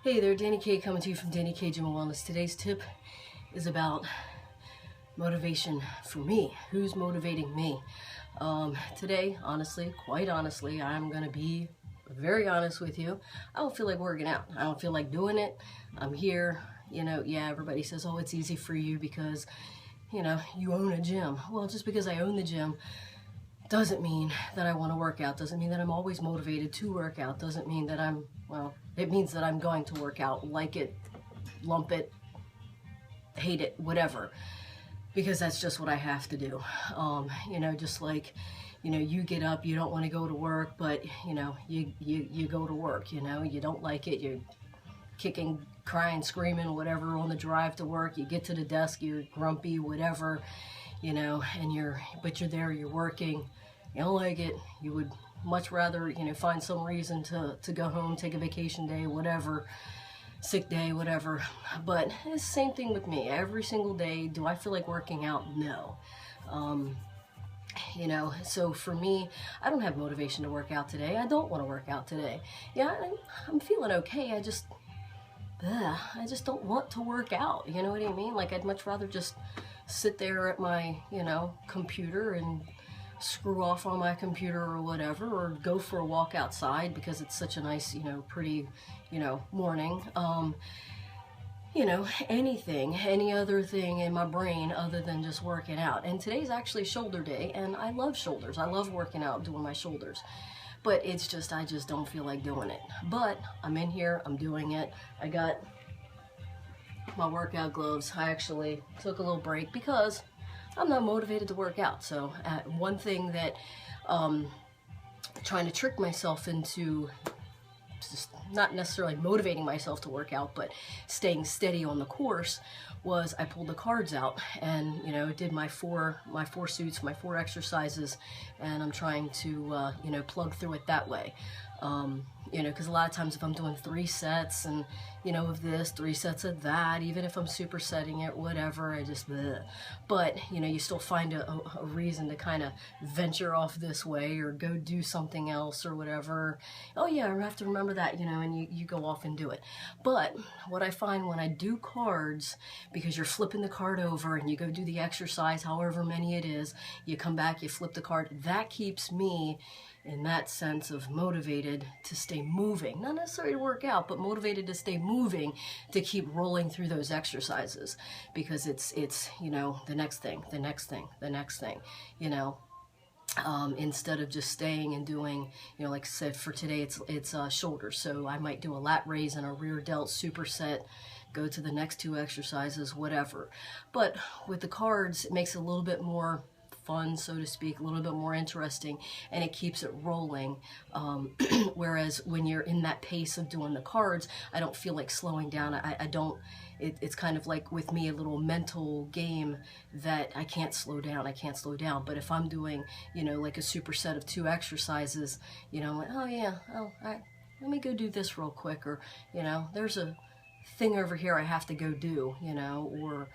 Hey there, Dani K coming to you from Dani K Gym and Wellness. Today's tip is about motivation for me. Who's motivating me? Today, honestly, quite honestly, I'm going to be very honest with you. I don't feel like working out. I don't feel like doing it. I'm here, yeah, everybody says, oh, it's easy for you because, you own a gym. Well, just because I own the gym doesn't mean that I want to work out, doesn't mean that I'm always motivated to work out, doesn't mean that it means that I'm going to work out, like it, lump it, hate it, whatever, because that's just what I have to do. Just like, you get up, you don't want to go to work, but, you go to work, you don't like it, you're kicking, crying, screaming, whatever, on the drive to work, you get to the desk, you're grumpy, whatever, but you're there, you're working, you don't like it, you would much rather, find some reason to go home, take a vacation day, whatever, sick day, whatever. But it's the same thing with me. Every single day, do I feel like working out? No. So for me, I don't have motivation to work out today. I don't want to work out today. Yeah, I'm feeling okay. I just don't want to work out. You know what I mean? Like, I'd much rather just sit there at my, computer and screw off on my computer or whatever, or go for a walk outside because it's such a nice, pretty, morning. Anything, any other thing in my brain other than just working out. And today's actually shoulder day, and I love shoulders. I love working out, doing my shoulders. But it's just, I just don't feel like doing it. But I'm in here, I'm doing it. I got my workout gloves. I actually took a little break because I'm not motivated to work out. So one thing that trying to trick myself into just not necessarily motivating myself to work out, but staying steady on the course, was I pulled the cards out and did my four suits, my 4 exercises, and I'm trying to plug through it that way. Because a lot of times if I'm doing 3 sets and, of this, 3 sets of that, even if I'm supersetting it, whatever, I just, bleh. But, you still find a reason to kind of venture off this way or go do something else or whatever. Oh yeah, I have to remember that, and you go off and do it. But what I find when I do cards, because you're flipping the card over and you go do the exercise, however many it is, you come back, you flip the card, that keeps me in that sense of motivated to stay moving, not necessarily to work out, but motivated to stay moving, to keep rolling through those exercises, because it's the next thing, the next thing, the next thing, instead of just staying and doing, like I said, for today it's shoulders, so I might do a lat raise and a rear delt superset, go to the next 2 exercises, whatever. But with the cards, it makes it a little bit more fun, so to speak, a little bit more interesting, and it keeps it rolling. Whereas when you're in that pace of doing the cards, I don't feel like slowing down. I don't, it's kind of like with me a little mental game that I can't slow down, But if I'm doing, like a superset of 2 exercises, like, oh yeah, let me go do this real quick, or, there's a thing over here I have to go do, or,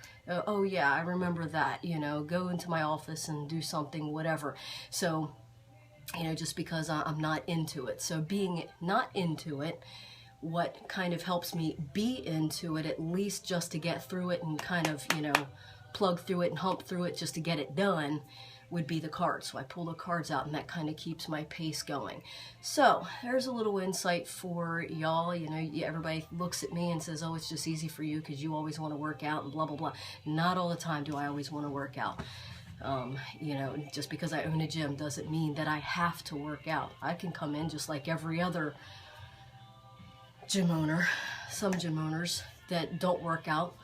oh yeah, I remember that, go into my office and do something, whatever. So, just because I'm not into it. So being not into it, what kind of helps me be into it, at least just to get through it and kind of, plug through it and hump through it just to get it done, would be the cards. So I pull the cards out, and that kind of keeps my pace going. So there's a little insight for y'all. Everybody looks at me and says, oh, it's just easy for you because you always want to work out and blah, blah, blah. Not all the time do I always want to work out. Just because I own a gym doesn't mean that I have to work out. I can come in just like every other gym owner, some gym owners that don't work out,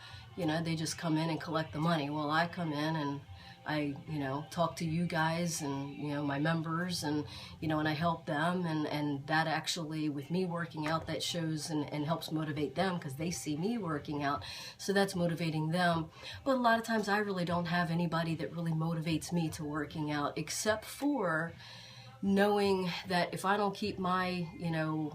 they just come in and collect the money. Well, I come in and I, talk to you guys and, my members, and, and I help them, and that actually, with me working out, that shows and helps motivate them because they see me working out, so that's motivating them. But a lot of times I really don't have anybody that really motivates me to working out, except for knowing that if I don't keep my,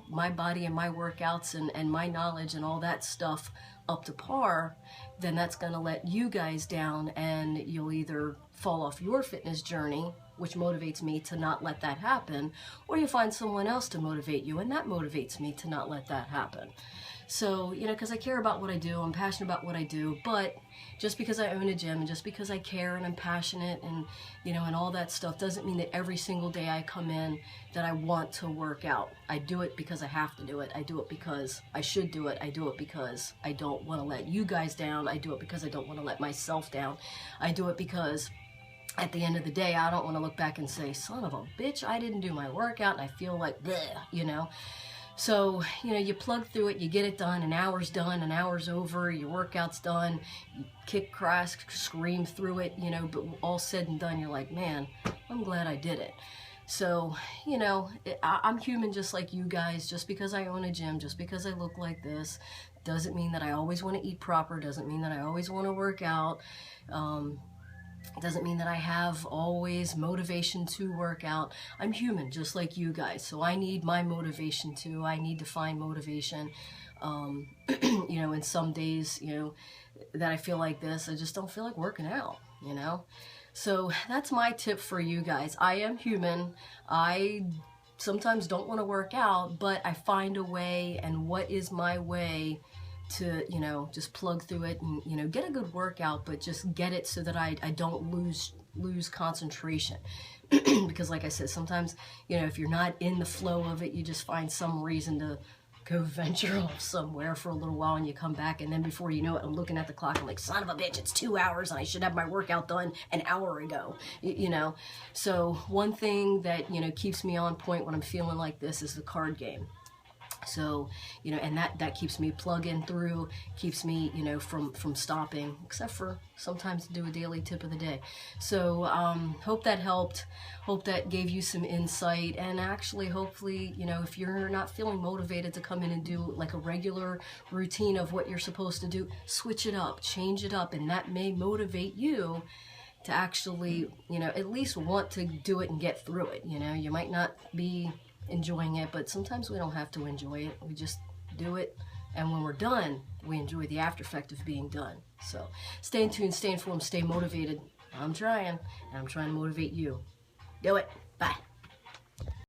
my body and my workouts and my knowledge and all that stuff up to par, then that's going to let you guys down, and you'll either fall off your fitness journey which motivates me to not let that happen, or you find someone else to motivate you, and that motivates me to not let that happen. So, you know, because I care about what I do, I'm passionate about what I do, but just because I own a gym and just because I care and I'm passionate and, you know, and all that stuff doesn't mean that every single day I come in that I want to work out. I do it because I have to do it. I do it because I should do it. I do it because I don't want to let you guys down. I do it because I don't want to let myself down. I do it because at the end of the day, I don't want to look back and say, son of a bitch, I didn't do my workout and I feel like bleh, you know. So, you know, you plug through it, you get it done, an hour's over, your workout's done, you kick, cry, scream through it, you know, but all said and done, you're like, man, I'm glad I did it. So, you know, I'm human just like you guys. Just because I own a gym, just because I look like this, doesn't mean that I always want to eat proper, doesn't mean that I always want to work out. It doesn't mean that I have always motivation to work out. I'm human, just like you guys. So I need my motivation too. I need to find motivation. You know, and some days, you know, that I feel like this, I just don't feel like working out, you know. So that's my tip for you guys. I am human. I sometimes don't want to work out, but I find a way, and what is my way to, you know, just plug through it and, you know, get a good workout, but just get it so that I don't lose concentration. Because like I said, sometimes, you know, if you're not in the flow of it, you just find some reason to go venture off somewhere for a little while, and you come back, and then before you know it, I'm looking at the clock, I'm like, son of a bitch, it's 2 hours and I should have my workout done an hour ago, you know. So one thing that, you know, keeps me on point when I'm feeling like this is the card game. So, you know, and that keeps me plugging through, keeps me, you know, from stopping, except for sometimes to do a daily tip of the day. So, hope that helped, hope that gave you some insight, and actually, hopefully, you know, if you're not feeling motivated to come in and do like a regular routine of what you're supposed to do, switch it up, change it up, and that may motivate you to actually, you know, at least want to do it and get through it. You know, you might not be enjoying it, but sometimes we don't have to enjoy it. We just do it, and when we're done, we enjoy the after effect of being done. So stay in tune, stay informed, stay motivated. I'm trying, and I'm trying to motivate you. Do it. Bye.